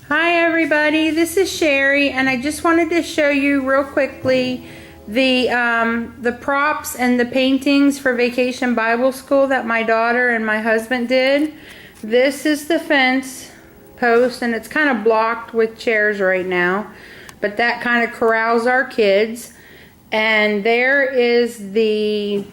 Hi everybody, this is Sherry, and I just wanted to show you real quickly the props and the paintings for Vacation Bible School that my daughter and my husband did. This is the fence post, and it's kind of blocked with chairs right now, but that kind of corrals our kids. And there is the,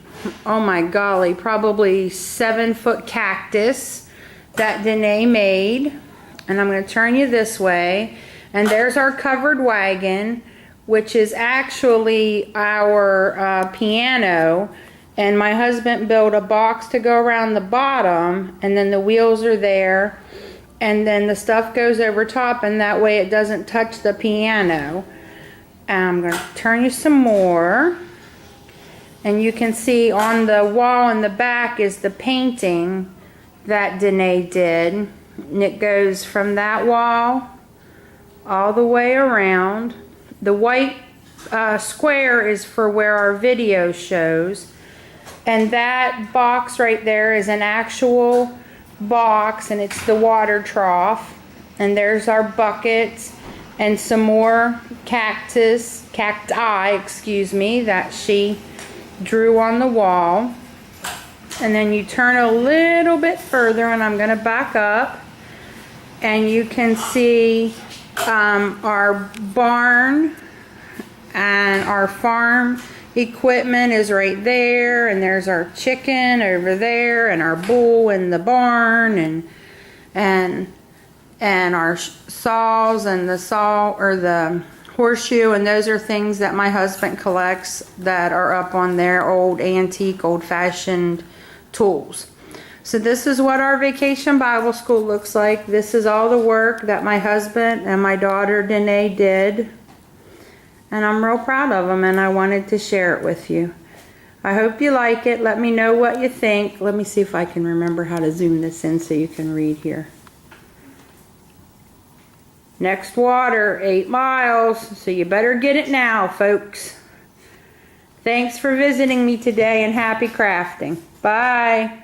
oh my golly, probably 7-foot cactus that Danae made. And I'm going to turn you this way, and there's our covered wagon, which is actually our piano, and my husband built a box to go around the bottom, and then the wheels are there, and then the stuff goes over top, and that way it doesn't touch the piano. I'm going to turn you some more, and you can see on the wall in the back is the painting that Danae did. And it goes from that wall all the way around. The white square is for where our video shows, and that box right there is an actual box, and it's the water trough. And there's our buckets and some more cacti, excuse me, that she drew on the wall. And then you turn a little bit further, and I'm going to back up. And you can see our barn and our farm equipment is right there, and there's our chicken over there, and our bull in the barn, and our saws and the saw or the horseshoe, and those are things that my husband collects that are up on there, old antique, old-fashioned tools. So this is what our Vacation Bible School looks like. This is all the work that my husband and my daughter Danae did. And I'm real proud of them, and I wanted to share it with you. I hope you like it. Let me know what you think. Let me see if I can remember how to zoom this in so you can read here. Next water, 8 miles. So you better get it now, folks. Thanks for visiting me today, and happy crafting. Bye.